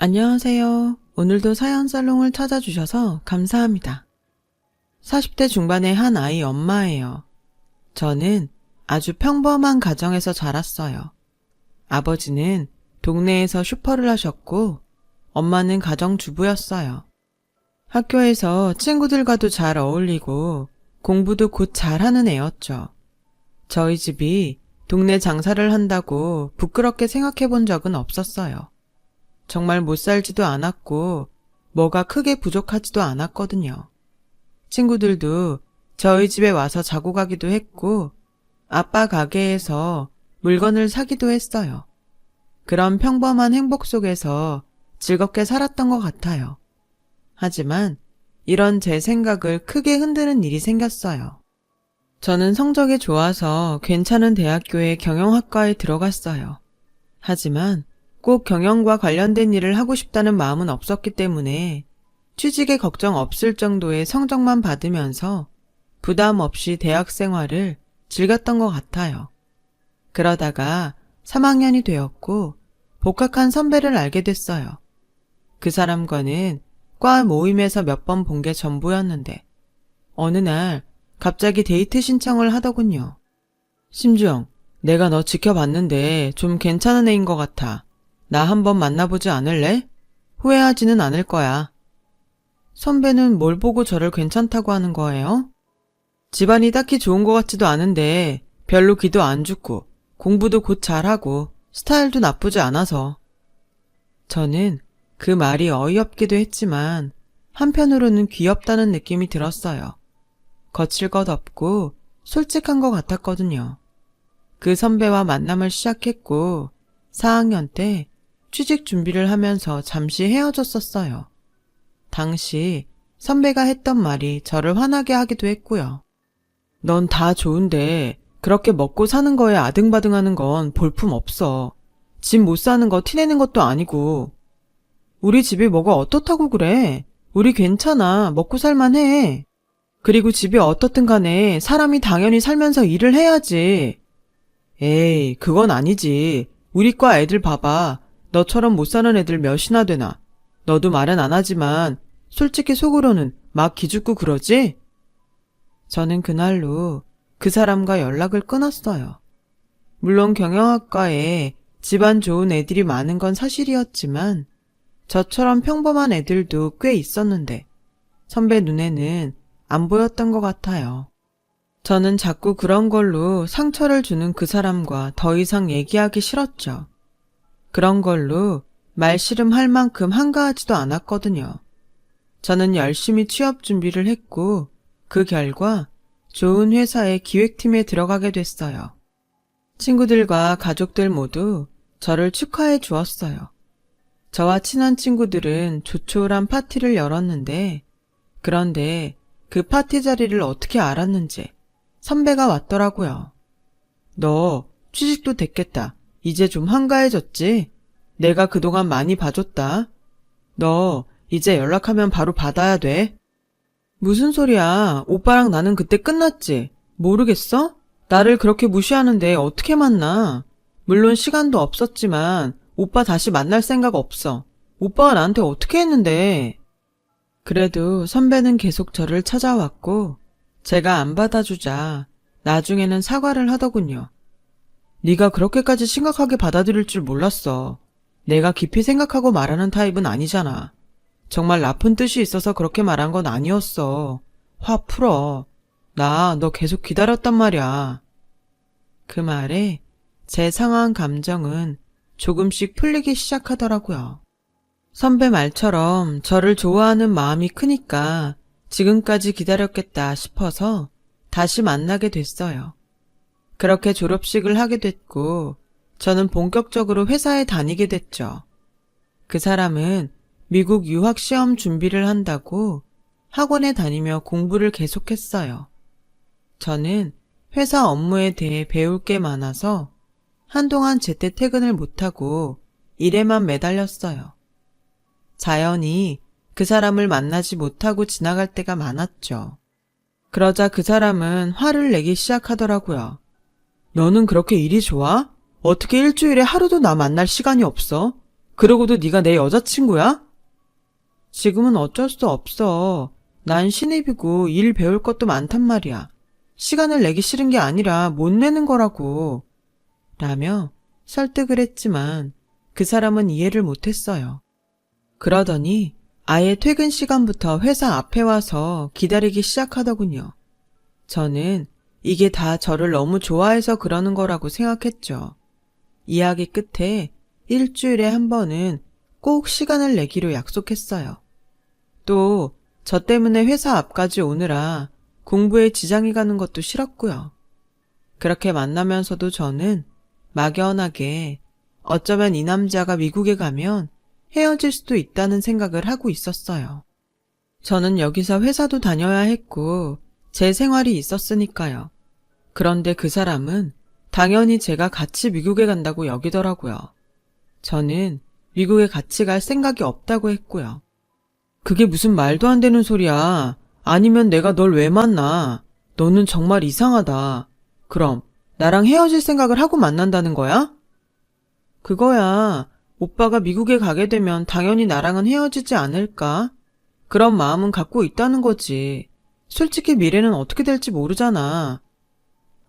안녕하세요. 오늘도 사연 살롱을 찾아주셔서 감사합니다. 40대 중반의 한 아이 엄마예요. 저는 아주 평범한 가정에서 자랐어요. 아버지는 동네에서 슈퍼를 하셨고 엄마는 가정주부였어요. 학교에서 친구들과도 잘 어울리고 공부도 곧 잘하는 애였죠. 저희 집이 동네 장사를 한다고 부끄럽게 생각해 본 적은 없었어요. 정말 못 살지도 않았고 뭐가 크게 부족하지도 않았거든요. 친구들도 저희 집에 와서 자고 가기도 했고 아빠 가게에서 물건을 사기도 했어요. 그런 평범한 행복 속에서 즐겁게 살았던 것 같아요. 하지만 이런 제 생각을 크게 흔드는 일이 생겼어요. 저는 성적이 좋아서 괜찮은 대학교의 경영학과에 들어갔어요. 하지만 꼭 경영과 관련된 일을 하고 싶다는 마음은 없었기 때문에 취직에 걱정 없을 정도의 성적만 받으면서 부담 없이 대학 생활을 즐겼던 것 같아요. 그러다가 3학년이 되었고 복학한 선배를 알게 됐어요. 그 사람과는 과 모임에서 몇 번 본 게 전부였는데 어느 날 갑자기 데이트 신청을 하더군요. 심주영, 내가 너 지켜봤는데 좀 괜찮은 애인 것 같아. 나 한번 만나보지 않을래? 후회하지는 않을 거야. 선배는 뭘 보고 저를 괜찮다고 하는 거예요? 집안이 딱히 좋은 것 같지도 않은데 별로 기도 안 죽고 공부도 곧 잘하고 스타일도 나쁘지 않아서. 저는 그 말이 어이없기도 했지만 한편으로는 귀엽다는 느낌이 들었어요. 거칠 것 없고 솔직한 것 같았거든요. 그 선배와 만남을 시작했고 4학년 때 취직 준비를 하면서 잠시 헤어졌었어요. 당시 선배가 했던 말이 저를 화나게 하기도 했고요. 넌 다 좋은데 그렇게 먹고 사는 거에 아등바등하는 건 볼품 없어. 집 못 사는 거 티내는 것도 아니고. 우리 집이 뭐가 어떻다고 그래. 우리 괜찮아. 먹고 살만해. 그리고 집이 어떻든 간에 사람이 당연히 살면서 일을 해야지. 에이, 그건 아니지. 우리 과 애들 봐봐. 너처럼 못 사는 애들 몇이나 되나. 너도 말은 안 하지만 솔직히 속으로는 막 기죽고 그러지? 저는 그날로 그 사람과 연락을 끊었어요. 물론 경영학과에 집안 좋은 애들이 많은 건 사실이었지만 저처럼 평범한 애들도 꽤 있었는데 선배 눈에는 안 보였던 것 같아요. 저는 자꾸 그런 걸로 상처를 주는 그 사람과 더 이상 얘기하기 싫었죠. 그런 걸로 말씨름할 만큼 한가하지도 않았거든요. 저는 열심히 취업 준비를 했고 그 결과 좋은 회사의 기획팀에 들어가게 됐어요. 친구들과 가족들 모두 저를 축하해 주었어요. 저와 친한 친구들은 조촐한 파티를 열었는데 그런데 그 파티 자리를 어떻게 알았는지 선배가 왔더라고요. 너 취직도 됐겠다. 이제 좀 한가해졌지? 내가 그동안 많이 봐줬다. 너 이제 연락하면 바로 받아야 돼. 무슨 소리야. 오빠랑 나는 그때 끝났지. 모르겠어? 나를 그렇게 무시하는데 어떻게 만나? 물론 시간도 없었지만 오빠 다시 만날 생각 없어. 오빠가 나한테 어떻게 했는데. 그래도 선배는 계속 저를 찾아왔고 제가 안 받아주자 나중에는 사과를 하더군요. 네가 그렇게까지 심각하게 받아들일 줄 몰랐어. 내가 깊이 생각하고 말하는 타입은 아니잖아. 정말 나쁜 뜻이 있어서 그렇게 말한 건 아니었어. 화 풀어. 나 너 계속 기다렸단 말이야. 그 말에 제 상한 감정은 조금씩 풀리기 시작하더라고요. 선배 말처럼 저를 좋아하는 마음이 크니까 지금까지 기다렸겠다 싶어서 다시 만나게 됐어요. 그렇게 졸업식을 하게 됐고 저는 본격적으로 회사에 다니게 됐죠. 그 사람은 미국 유학 시험 준비를 한다고 학원에 다니며 공부를 계속했어요. 저는 회사 업무에 대해 배울 게 많아서 한동안 제때 퇴근을 못하고 일에만 매달렸어요. 자연히 그 사람을 만나지 못하고 지나갈 때가 많았죠. 그러자 그 사람은 화를 내기 시작하더라고요. 너는 그렇게 일이 좋아? 어떻게 일주일에 하루도 나 만날 시간이 없어? 그러고도 네가 내 여자친구야? 지금은 어쩔 수 없어. 난 신입이고 일 배울 것도 많단 말이야. 시간을 내기 싫은 게 아니라 못 내는 거라고. 라며 설득을 했지만 그 사람은 이해를 못했어요. 그러더니 아예 퇴근 시간부터 회사 앞에 와서 기다리기 시작하더군요. 저는 이게 다 저를 너무 좋아해서 그러는 거라고 생각했죠. 이야기 끝에 일주일에 한 번은 꼭 시간을 내기로 약속했어요. 또 저 때문에 회사 앞까지 오느라 공부에 지장이 가는 것도 싫었고요. 그렇게 만나면서도 저는 막연하게 어쩌면 이 남자가 미국에 가면 헤어질 수도 있다는 생각을 하고 있었어요. 저는 여기서 회사도 다녀야 했고 제 생활이 있었으니까요. 그런데 그 사람은 당연히 제가 같이 미국에 간다고 여기더라고요. 저는 미국에 같이 갈 생각이 없다고 했고요. 그게 무슨 말도 안 되는 소리야. 아니면 내가 널 왜 만나? 너는 정말 이상하다. 그럼 나랑 헤어질 생각을 하고 만난다는 거야? 그거야. 오빠가 미국에 가게 되면 당연히 나랑은 헤어지지 않을까? 그런 마음은 갖고 있다는 거지. 솔직히 미래는 어떻게 될지 모르잖아.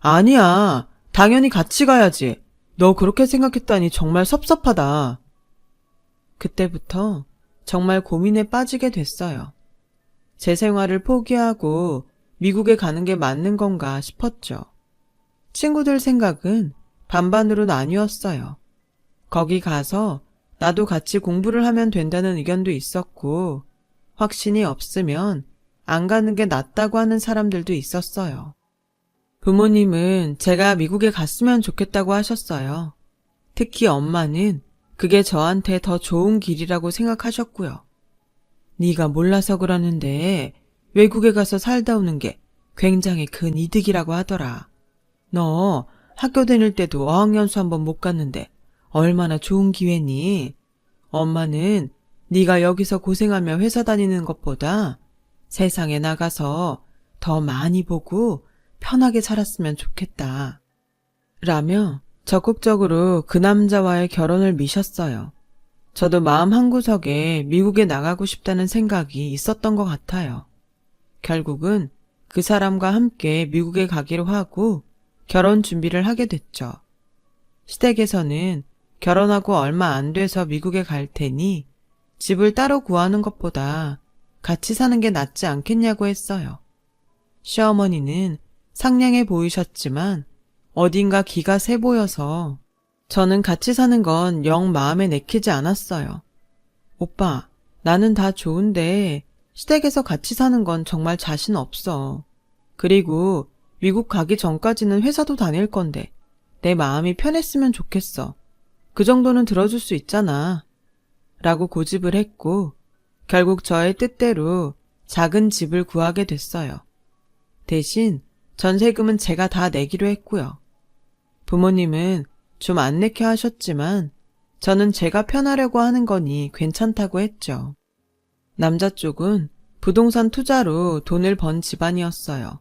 아니야. 당연히 같이 가야지. 너 그렇게 생각했다니 정말 섭섭하다. 그때부터 정말 고민에 빠지게 됐어요. 제 생활을 포기하고 미국에 가는 게 맞는 건가 싶었죠. 친구들 생각은 반반으로 나뉘었어요. 거기 가서 나도 같이 공부를 하면 된다는 의견도 있었고, 확신이 없으면 안 가는 게 낫다고 하는 사람들도 있었어요. 부모님은 제가 미국에 갔으면 좋겠다고 하셨어요. 특히 엄마는 그게 저한테 더 좋은 길이라고 생각하셨고요. 네가 몰라서 그러는데 외국에 가서 살다 오는 게 굉장히 큰 이득이라고 하더라. 너 학교 다닐 때도 어학연수 한번 못 갔는데 얼마나 좋은 기회니? 엄마는 네가 여기서 고생하며 회사 다니는 것보다 세상에 나가서 더 많이 보고 편하게 살았으면 좋겠다. 라며 적극적으로 그 남자와의 결혼을 미셨어요. 저도 마음 한구석에 미국에 나가고 싶다는 생각이 있었던 것 같아요. 결국은 그 사람과 함께 미국에 가기로 하고 결혼 준비를 하게 됐죠. 시댁에서는 결혼하고 얼마 안 돼서 미국에 갈 테니 집을 따로 구하는 것보다 같이 사는 게 낫지 않겠냐고 했어요. 시어머니는 상냥해 보이셨지만 어딘가 기가 세 보여서 저는 같이 사는 건 영 마음에 내키지 않았어요. 오빠, 나는 다 좋은데 시댁에서 같이 사는 건 정말 자신 없어. 그리고 미국 가기 전까지는 회사도 다닐 건데 내 마음이 편했으면 좋겠어. 그 정도는 들어줄 수 있잖아. 라고 고집을 했고 결국 저의 뜻대로 작은 집을 구하게 됐어요. 대신 전세금은 제가 다 내기로 했고요. 부모님은 좀 안 내게 하셨지만 저는 제가 편하려고 하는 거니 괜찮다고 했죠. 남자 쪽은 부동산 투자로 돈을 번 집안이었어요.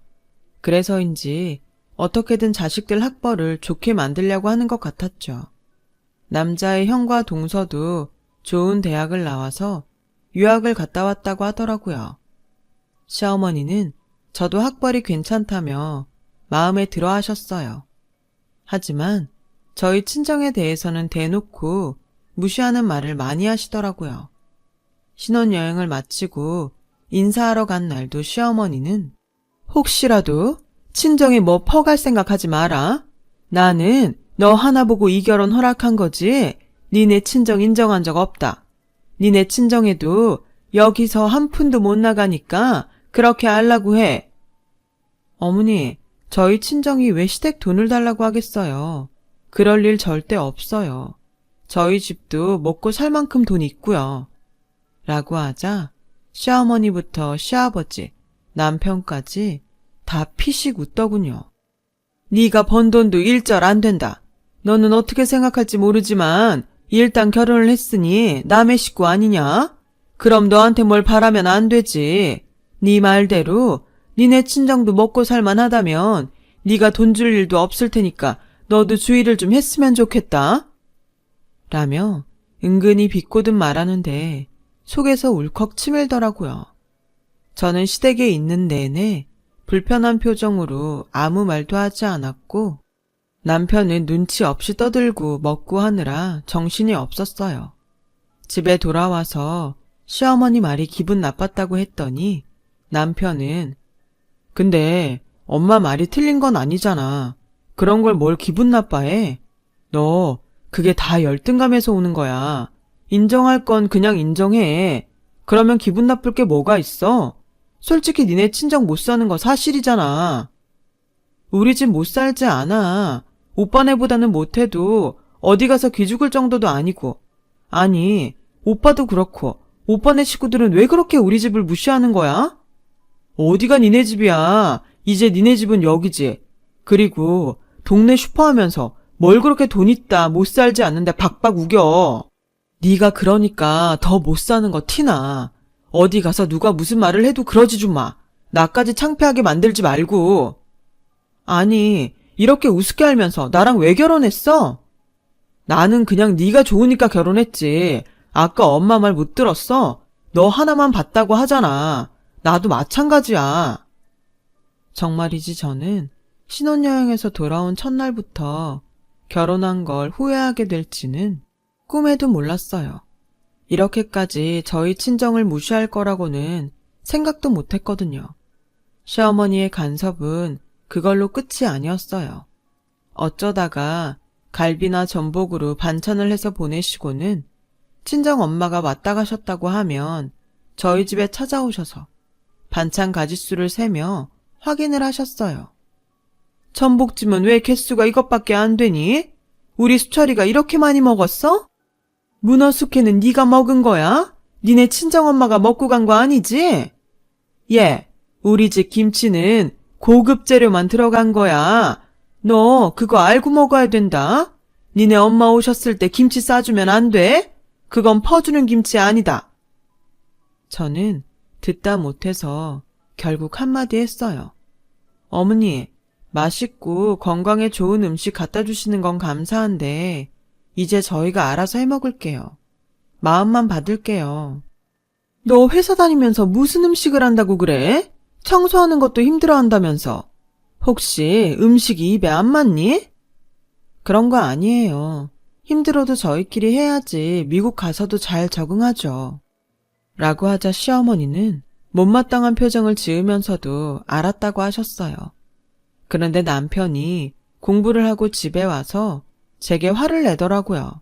그래서인지 어떻게든 자식들 학벌을 좋게 만들려고 하는 것 같았죠. 남자의 형과 동서도 좋은 대학을 나와서 유학을 갔다 왔다고 하더라고요. 시어머니는 저도 학벌이 괜찮다며 마음에 들어 하셨어요. 하지만 저희 친정에 대해서는 대놓고 무시하는 말을 많이 하시더라고요. 신혼여행을 마치고 인사하러 간 날도 시어머니는 혹시라도 친정에 뭐 퍼갈 생각하지 마라. 나는 너 하나 보고 이 결혼 허락한 거지 니네 친정 인정한 적 없다. 니네 친정에도 여기서 한 푼도 못 나가니까 그렇게 하려고 해. 어머니, 저희 친정이 왜 시댁 돈을 달라고 하겠어요. 그럴 일 절대 없어요. 저희 집도 먹고 살 만큼 돈 있고요. 라고 하자 시어머니부터 시아버지, 남편까지 다 피식 웃더군요. 네가 번 돈도 일절 안 된다. 너는 어떻게 생각할지 모르지만 일단 결혼을 했으니 남의 식구 아니냐? 그럼 너한테 뭘 바라면 안 되지. 네 말대로 니네 친정도 먹고 살만하다면 네가 돈 줄 일도 없을 테니까 너도 주의를 좀 했으면 좋겠다. 라며 은근히 비꼬듯 말하는데 속에서 울컥 치밀더라고요. 저는 시댁에 있는 내내 불편한 표정으로 아무 말도 하지 않았고 남편은 눈치 없이 떠들고 먹고 하느라 정신이 없었어요. 집에 돌아와서 시어머니 말이 기분 나빴다고 했더니 남편은 근데 엄마 말이 틀린 건 아니잖아. 그런 걸 뭘 기분 나빠해? 너 그게 다 열등감에서 오는 거야. 인정할 건 그냥 인정해. 그러면 기분 나쁠 게 뭐가 있어? 솔직히 니네 친정 못 사는 거 사실이잖아. 우리 집 못 살지 않아. 오빠네보다는 못해도 어디 가서 기죽을 정도도 아니고. 아니, 오빠도 그렇고 오빠네 식구들은 왜 그렇게 우리 집을 무시하는 거야? 어디가 니네 집이야. 이제 니네 집은 여기지. 그리고 동네 슈퍼 하면서 뭘 그렇게 돈 있다 못 살지 않는데 박박 우겨. 네가 그러니까 더 못 사는 거 티나. 어디 가서 누가 무슨 말을 해도 그러지 좀 마. 나까지 창피하게 만들지 말고. 아니, 이렇게 우습게 알면서 나랑 왜 결혼했어? 나는 그냥 네가 좋으니까 결혼했지. 아까 엄마 말 못 들었어? 너 하나만 봤다고 하잖아. 나도 마찬가지야. 정말이지 저는 신혼여행에서 돌아온 첫날부터 결혼한 걸 후회하게 될지는 꿈에도 몰랐어요. 이렇게까지 저희 친정을 무시할 거라고는 생각도 못했거든요. 시어머니의 간섭은 그걸로 끝이 아니었어요. 어쩌다가 갈비나 전복으로 반찬을 해서 보내시고는 친정 엄마가 왔다 가셨다고 하면 저희 집에 찾아오셔서 반찬 가짓수를 세며 확인을 하셨어요. 전복찜은 왜 개수가 이것밖에 안 되니? 우리 수철이가 이렇게 많이 먹었어? 문어 숙회는 네가 먹은 거야? 니네 친정엄마가 먹고 간 거 아니지? 예, 우리 집 김치는 고급 재료만 들어간 거야. 너 그거 알고 먹어야 된다. 니네 엄마 오셨을 때 김치 싸주면 안 돼? 그건 퍼주는 김치 아니다. 저는 듣다 못해서 결국 한마디 했어요. 어머니, 맛있고 건강에 좋은 음식 갖다 주시는 건 감사한데 이제 저희가 알아서 해 먹을게요. 마음만 받을게요. 너 회사 다니면서 무슨 음식을 한다고 그래? 청소하는 것도 힘들어 한다면서. 혹시 음식이 입에 안 맞니? 그런 거 아니에요. 힘들어도 저희끼리 해야지 미국 가서도 잘 적응하죠. 라고 하자 시어머니는 못마땅한 표정을 지으면서도 알았다고 하셨어요. 그런데 남편이 공부를 하고 집에 와서 제게 화를 내더라고요.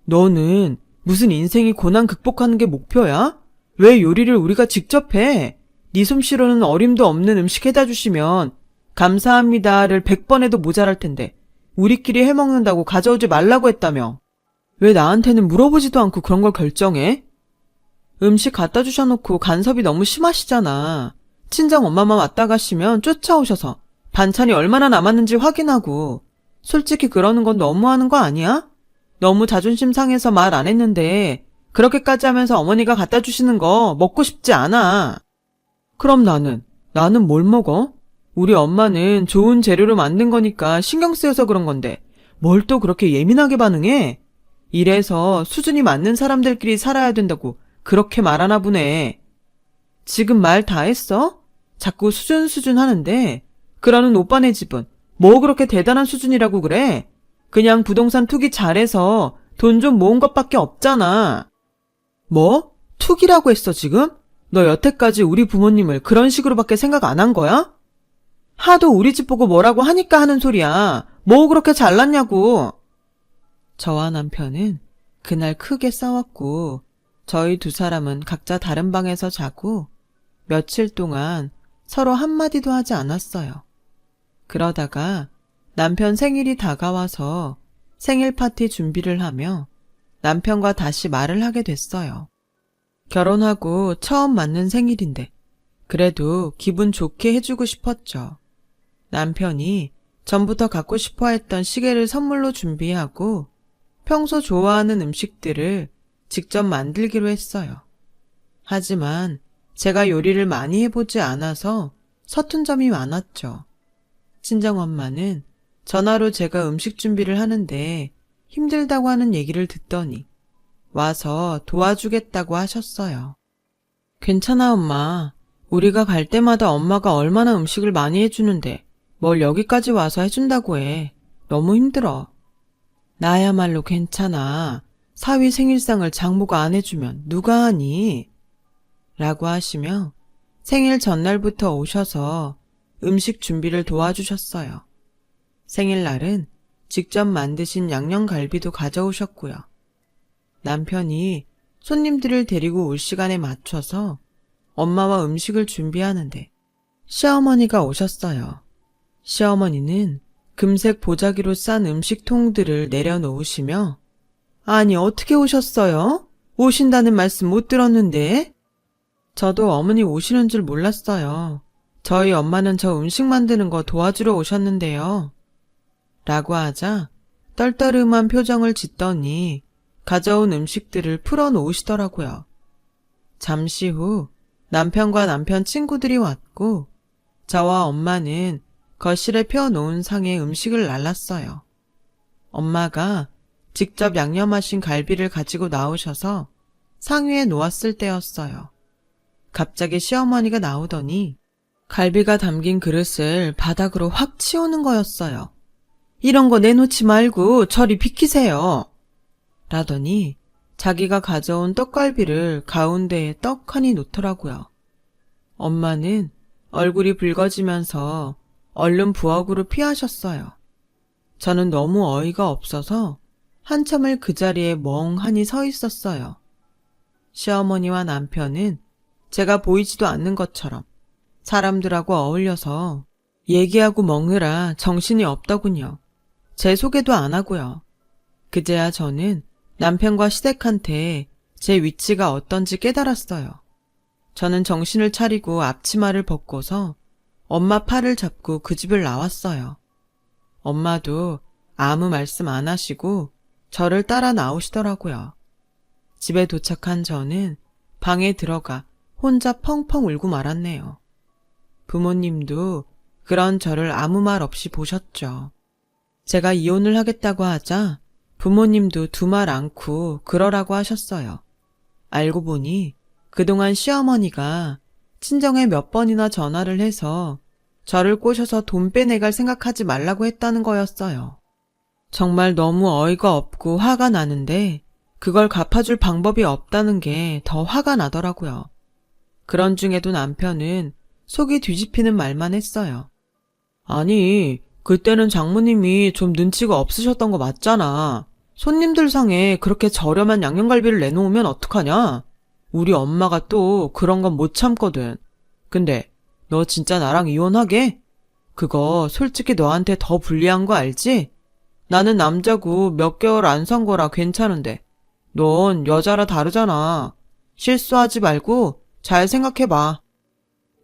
너는 무슨 인생이 고난 극복하는 게 목표야? 왜 요리를 우리가 직접 해? 네 솜씨로는 어림도 없는 음식 해다 주시면 감사합니다를 100번 해도 모자랄 텐데 우리끼리 해먹는다고 가져오지 말라고 했다며. 왜 나한테는 물어보지도 않고 그런 걸 결정해? 음식 갖다 주셔놓고 간섭이 너무 심하시잖아. 친정 엄마만 왔다 가시면 쫓아오셔서 반찬이 얼마나 남았는지 확인하고. 솔직히 그러는 건 너무하는 거 아니야? 너무 자존심 상해서 말 안 했는데 그렇게까지 하면서 어머니가 갖다 주시는 거 먹고 싶지 않아. 그럼 나는 뭘 먹어? 우리 엄마는 좋은 재료로 만든 거니까 신경 쓰여서 그런 건데 뭘 또 그렇게 예민하게 반응해? 이래서 수준이 맞는 사람들끼리 살아야 된다고 그렇게 말하나 보네. 지금 말 다 했어? 자꾸 수준 하는데 그러는 오빠네 집은 뭐 그렇게 대단한 수준이라고 그래? 그냥 부동산 투기 잘해서 돈 좀 모은 것밖에 없잖아. 뭐? 투기라고 했어 지금? 너 여태까지 우리 부모님을 그런 식으로밖에 생각 안 한 거야? 하도 우리 집 보고 뭐라고 하니까 하는 소리야. 뭐 그렇게 잘났냐고. 저와 남편은 그날 크게 싸웠고 저희 두 사람은 각자 다른 방에서 자고 며칠 동안 서로 한마디도 하지 않았어요. 그러다가 남편 생일이 다가와서 생일 파티 준비를 하며 남편과 다시 말을 하게 됐어요. 결혼하고 처음 맞는 생일인데 그래도 기분 좋게 해주고 싶었죠. 남편이 전부터 갖고 싶어 했던 시계를 선물로 준비하고 평소 좋아하는 음식들을 직접 만들기로 했어요. 하지만 제가 요리를 많이 해보지 않아서 서툰 점이 많았죠. 친정엄마는 전화로 제가 음식 준비를 하는데 힘들다고 하는 얘기를 듣더니 와서 도와주겠다고 하셨어요. 괜찮아, 엄마. 우리가 갈 때마다 엄마가 얼마나 음식을 많이 해주는데 뭘 여기까지 와서 해준다고 해. 너무 힘들어. 나야말로 괜찮아. 사위 생일상을 장모가 안 해주면 누가 하니? 라고 하시며 생일 전날부터 오셔서 음식 준비를 도와주셨어요. 생일날은 직접 만드신 양념갈비도 가져오셨고요. 남편이 손님들을 데리고 올 시간에 맞춰서 엄마와 음식을 준비하는데 시어머니가 오셨어요. 시어머니는 금색 보자기로 싼 음식통들을 내려놓으시며 아니 어떻게 오셨어요? 오신다는 말씀 못 들었는데? 저도 어머니 오시는 줄 몰랐어요. 저희 엄마는 저 음식 만드는 거 도와주러 오셨는데요. 라고 하자 떨떠름한 표정을 짓더니 가져온 음식들을 풀어놓으시더라고요. 잠시 후 남편과 남편 친구들이 왔고 저와 엄마는 거실에 펴놓은 상에 음식을 날랐어요. 엄마가 직접 양념하신 갈비를 가지고 나오셔서 상 위에 놓았을 때였어요. 갑자기 시어머니가 나오더니 갈비가 담긴 그릇을 바닥으로 확 치우는 거였어요. 이런 거 내놓지 말고 저리 비키세요. 라더니 자기가 가져온 떡갈비를 가운데에 떡하니 놓더라고요. 엄마는 얼굴이 붉어지면서 얼른 부엌으로 피하셨어요. 저는 너무 어이가 없어서 한참을 그 자리에 멍하니 서 있었어요. 시어머니와 남편은 제가 보이지도 않는 것처럼 사람들하고 어울려서 얘기하고 먹느라 정신이 없더군요. 제 소개도 안 하고요. 그제야 저는 남편과 시댁한테 제 위치가 어떤지 깨달았어요. 저는 정신을 차리고 앞치마를 벗고서 엄마 팔을 잡고 그 집을 나왔어요. 엄마도 아무 말씀 안 하시고 저를 따라 나오시더라고요. 집에 도착한 저는 방에 들어가 혼자 펑펑 울고 말았네요. 부모님도 그런 저를 아무 말 없이 보셨죠. 제가 이혼을 하겠다고 하자 부모님도 두 말 않고 그러라고 하셨어요. 알고 보니 그동안 시어머니가 친정에 몇 번이나 전화를 해서 저를 꼬셔서 돈 빼내갈 생각하지 말라고 했다는 거였어요. 정말 너무 어이가 없고 화가 나는데 그걸 갚아줄 방법이 없다는 게 더 화가 나더라고요. 그런 중에도 남편은 속이 뒤집히는 말만 했어요. 아니, 그때는 장모님이 좀 눈치가 없으셨던 거 맞잖아. 손님들 상에 그렇게 저렴한 양념갈비를 내놓으면 어떡하냐? 우리 엄마가 또 그런 건 못 참거든. 근데 너 진짜 나랑 이혼하게? 그거 솔직히 너한테 더 불리한 거 알지? 나는 남자고 몇 개월 안 산 거라 괜찮은데 넌 여자라 다르잖아. 실수하지 말고 잘 생각해봐.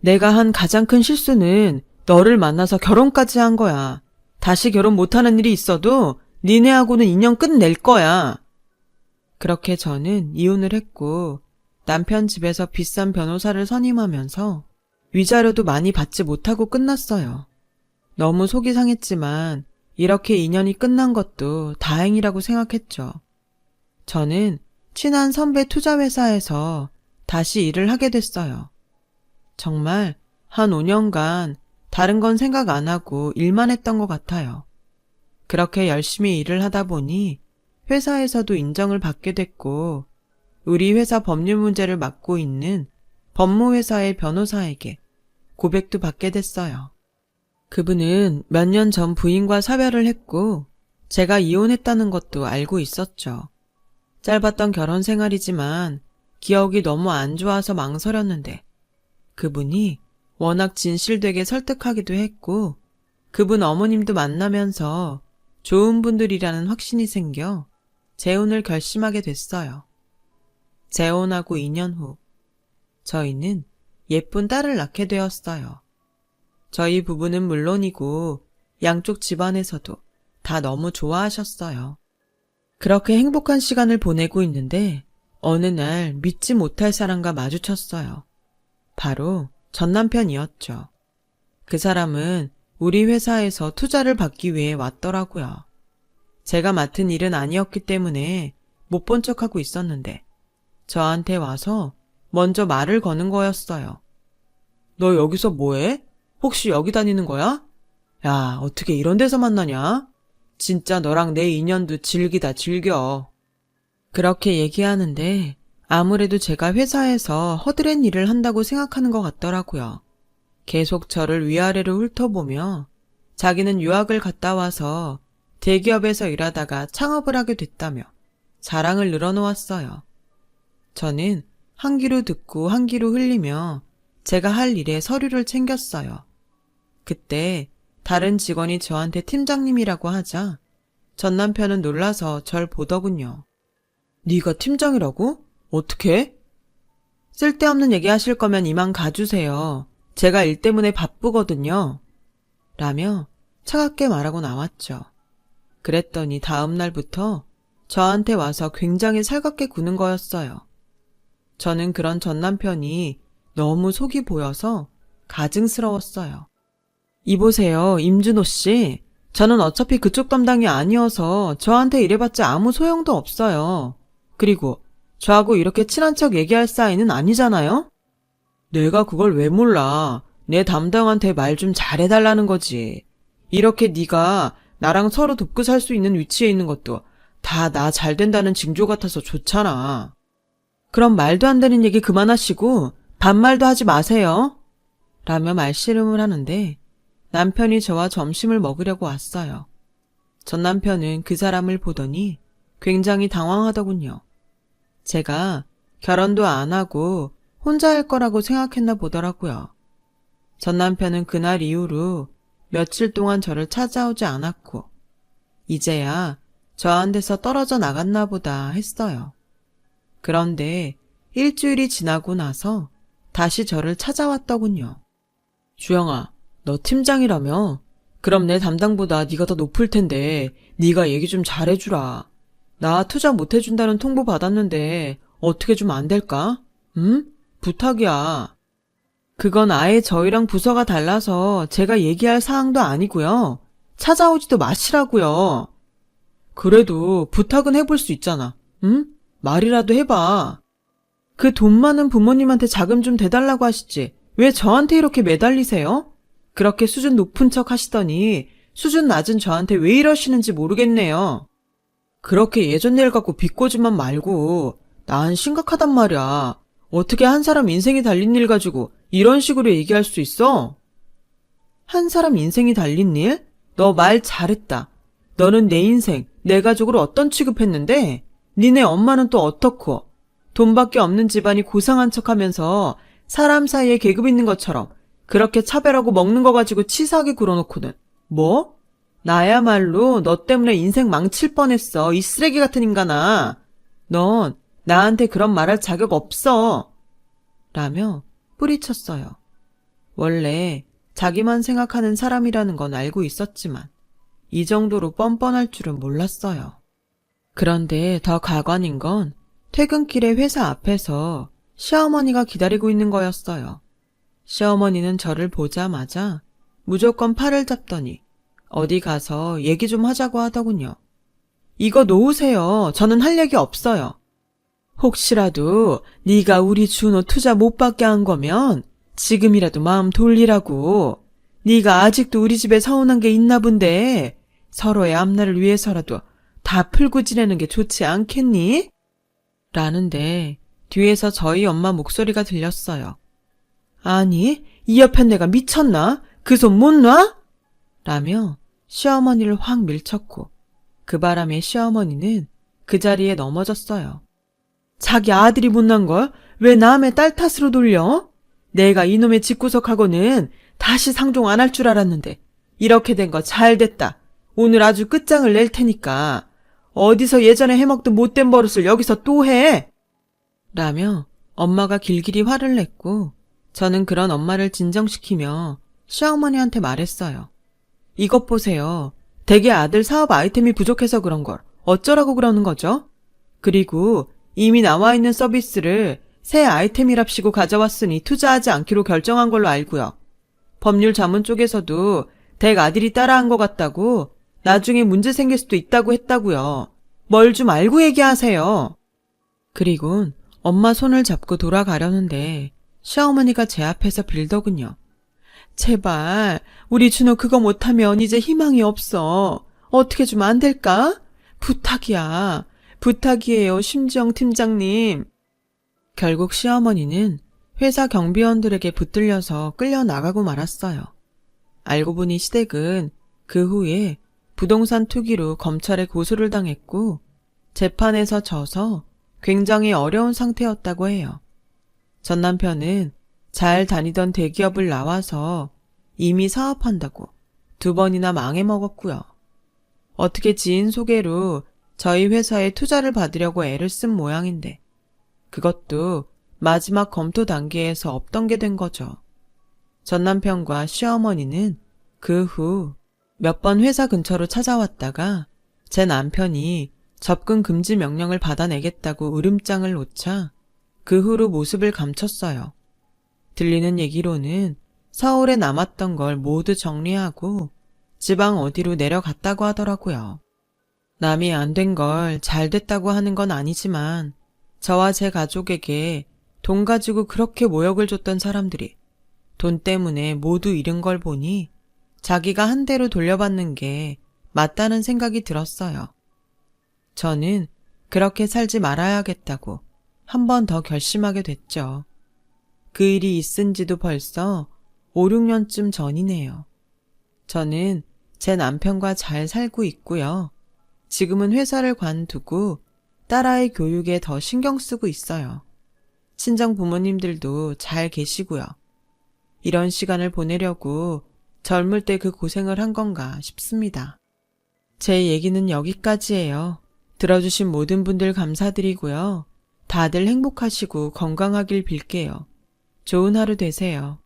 내가 한 가장 큰 실수는 너를 만나서 결혼까지 한 거야. 다시 결혼 못하는 일이 있어도 니네하고는 인연 끝낼 거야. 그렇게 저는 이혼을 했고 남편 집에서 비싼 변호사를 선임하면서 위자료도 많이 받지 못하고 끝났어요. 너무 속이 상했지만 이렇게 인연이 끝난 것도 다행이라고 생각했죠. 저는 친한 선배 투자회사에서 다시 일을 하게 됐어요. 정말 한 5년간 다른 건 생각 안 하고 일만 했던 것 같아요. 그렇게 열심히 일을 하다 보니 회사에서도 인정을 받게 됐고 우리 회사 법률 문제를 맡고 있는 법무회사의 변호사에게 고백도 받게 됐어요. 그분은 몇 년 전 부인과 사별을 했고 제가 이혼했다는 것도 알고 있었죠. 짧았던 결혼 생활이지만 기억이 너무 안 좋아서 망설였는데 그분이 워낙 진실되게 설득하기도 했고 그분 어머님도 만나면서 좋은 분들이라는 확신이 생겨 재혼을 결심하게 됐어요. 재혼하고 2년 후 저희는 예쁜 딸을 낳게 되었어요. 저희 부부는 물론이고 양쪽 집안에서도 다 너무 좋아하셨어요. 그렇게 행복한 시간을 보내고 있는데 어느 날 믿지 못할 사람과 마주쳤어요. 바로 전 남편이었죠. 그 사람은 우리 회사에서 투자를 받기 위해 왔더라고요. 제가 맡은 일은 아니었기 때문에 못 본 척하고 있었는데 저한테 와서 먼저 말을 거는 거였어요. 너 여기서 뭐해? 혹시 여기 다니는 거야? 야, 어떻게 이런 데서 만나냐? 진짜 너랑 내 인연도 질기다 질겨. 그렇게 얘기하는데 아무래도 제가 회사에서 허드렛 일을 한다고 생각하는 것 같더라고요. 계속 저를 위아래로 훑어보며 자기는 유학을 갔다 와서 대기업에서 일하다가 창업을 하게 됐다며 자랑을 늘어놓았어요. 저는 한 귀로 듣고 한 귀로 흘리며 제가 할 일에 서류를 챙겼어요. 그때 다른 직원이 저한테 팀장님이라고 하자 전 남편은 놀라서 절 보더군요. 네가 팀장이라고? 어떻게? 쓸데없는 얘기 하실 거면 이만 가주세요. 제가 일 때문에 바쁘거든요. 라며 차갑게 말하고 나왔죠. 그랬더니 다음 날부터 저한테 와서 굉장히 살갑게 구는 거였어요. 저는 그런 전 남편이 너무 속이 보여서 가증스러웠어요. 이보세요, 임준호 씨. 저는 어차피 그쪽 담당이 아니어서 저한테 이래봤자 아무 소용도 없어요. 그리고 저하고 이렇게 친한 척 얘기할 사이는 아니잖아요? 내가 그걸 왜 몰라. 내 담당한테 말 좀 잘해달라는 거지. 이렇게 네가 나랑 서로 돕고 살 수 있는 위치에 있는 것도 다 나 잘 된다는 징조 같아서 좋잖아. 그럼 말도 안 되는 얘기 그만하시고 반말도 하지 마세요. 라며 말씨름을 하는데 남편이 저와 점심을 먹으려고 왔어요. 전 남편은 그 사람을 보더니 굉장히 당황하더군요. 제가 결혼도 안 하고 혼자 할 거라고 생각했나 보더라고요. 전 남편은 그날 이후로 며칠 동안 저를 찾아오지 않았고 이제야 저한테서 떨어져 나갔나 보다 했어요. 그런데 일주일이 지나고 나서 다시 저를 찾아왔더군요. 주영아, 너 팀장이라며? 그럼 내 담당보다 네가 더 높을 텐데 네가 얘기 좀 잘해주라. 나 투자 못해준다는 통보 받았는데 어떻게 좀 안 될까? 응? 부탁이야. 그건 아예 저희랑 부서가 달라서 제가 얘기할 사항도 아니고요. 찾아오지도 마시라고요. 그래도 부탁은 해볼 수 있잖아. 응? 말이라도 해봐. 그 돈 많은 부모님한테 자금 좀 대달라고 하시지. 왜 저한테 이렇게 매달리세요? 그렇게 수준 높은 척 하시더니 수준 낮은 저한테 왜 이러시는지 모르겠네요. 그렇게 예전 일 갖고 비꼬지만 말고 난 심각하단 말이야. 어떻게 한 사람 인생이 달린 일 가지고 이런 식으로 얘기할 수 있어? 한 사람 인생이 달린 일? 너 말 잘했다. 너는 내 인생, 내 가족을 어떤 취급했는데 니네 엄마는 또 어떻고 돈밖에 없는 집안이 고상한 척하면서 사람 사이에 계급 있는 것처럼 그렇게 차별하고 먹는 거 가지고 치사하게 굴어놓고는 뭐? 나야말로 너 때문에 인생 망칠 뻔했어. 이 쓰레기 같은 인간아. 넌 나한테 그런 말할 자격 없어. 라며 뿌리쳤어요. 원래 자기만 생각하는 사람이라는 건 알고 있었지만 이 정도로 뻔뻔할 줄은 몰랐어요. 그런데 더 가관인 건 퇴근길에 회사 앞에서 시어머니가 기다리고 있는 거였어요. 시어머니는 저를 보자마자 무조건 팔을 잡더니 어디 가서 얘기 좀 하자고 하더군요. 이거 놓으세요. 저는 할 얘기 없어요. 혹시라도 네가 우리 준호 투자 못 받게 한 거면 지금이라도 마음 돌리라고. 네가 아직도 우리 집에 서운한 게 있나 본데 서로의 앞날을 위해서라도 다 풀고 지내는 게 좋지 않겠니? 라는데 뒤에서 저희 엄마 목소리가 들렸어요. 아니, 이 옆에 내가 미쳤나? 그 손 못 놔? 라며 시어머니를 확 밀쳤고 그 바람에 시어머니는 그 자리에 넘어졌어요. 자기 아들이 못난 걸 왜 남의 딸 탓으로 돌려? 내가 이놈의 집구석하고는 다시 상종 안 할 줄 알았는데 이렇게 된 거 잘 됐다. 오늘 아주 끝장을 낼 테니까 어디서 예전에 해먹던 못된 버릇을 여기서 또 해? 라며 엄마가 길길이 화를 냈고 저는 그런 엄마를 진정시키며 시어머니한테 말했어요. 이것 보세요. 댁의 아들 사업 아이템이 부족해서 그런 걸 어쩌라고 그러는 거죠? 그리고 이미 나와 있는 서비스를 새 아이템이랍시고 가져왔으니 투자하지 않기로 결정한 걸로 알고요. 법률 자문 쪽에서도 댁 아들이 따라한 것 같다고 나중에 문제 생길 수도 있다고 했다고요. 뭘 좀 알고 얘기하세요. 그리곤 엄마 손을 잡고 돌아가려는데 시어머니가 제 앞에서 빌더군요. 제발 우리 준호 그거 못하면 이제 희망이 없어. 어떻게 좀 안 될까? 부탁이야. 부탁이에요, 심지영 팀장님. 결국 시어머니는 회사 경비원들에게 붙들려서 끌려 나가고 말았어요. 알고 보니 시댁은 그 후에 부동산 투기로 검찰에 고소를 당했고 재판에서 져서 굉장히 어려운 상태였다고 해요. 전 남편은 잘 다니던 대기업을 나와서 이미 사업한다고 2번이나 망해먹었고요. 어떻게 지인 소개로 저희 회사에 투자를 받으려고 애를 쓴 모양인데 그것도 마지막 검토 단계에서 없던 게 된 거죠. 전 남편과 시어머니는 그 후 몇 번 회사 근처로 찾아왔다가 제 남편이 접근 금지 명령을 받아내겠다고 으름장을 놓자 그 후로 모습을 감췄어요. 들리는 얘기로는 서울에 남았던 걸 모두 정리하고 지방 어디로 내려갔다고 하더라고요. 남이 안 된 걸 잘 됐다고 하는 건 아니지만 저와 제 가족에게 돈 가지고 그렇게 모욕을 줬던 사람들이 돈 때문에 모두 잃은 걸 보니 자기가 한 대로 돌려받는 게 맞다는 생각이 들었어요. 저는 그렇게 살지 말아야겠다고 한 번 더 결심하게 됐죠. 그 일이 있은 지도 벌써 5, 6년쯤 전이네요. 저는 제 남편과 잘 살고 있고요. 지금은 회사를 관두고 딸아이 교육에 더 신경 쓰고 있어요. 친정 부모님들도 잘 계시고요. 이런 시간을 보내려고 젊을 때 그 고생을 한 건가 싶습니다. 제 얘기는 여기까지예요. 들어주신 모든 분들 감사드리고요. 다들 행복하시고 건강하길 빌게요. 좋은 하루 되세요.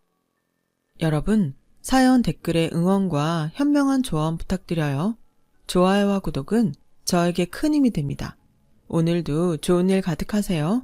여러분, 사연 댓글에 응원과 현명한 조언 부탁드려요. 좋아요와 구독은 저에게 큰 힘이 됩니다. 오늘도 좋은 일 가득하세요.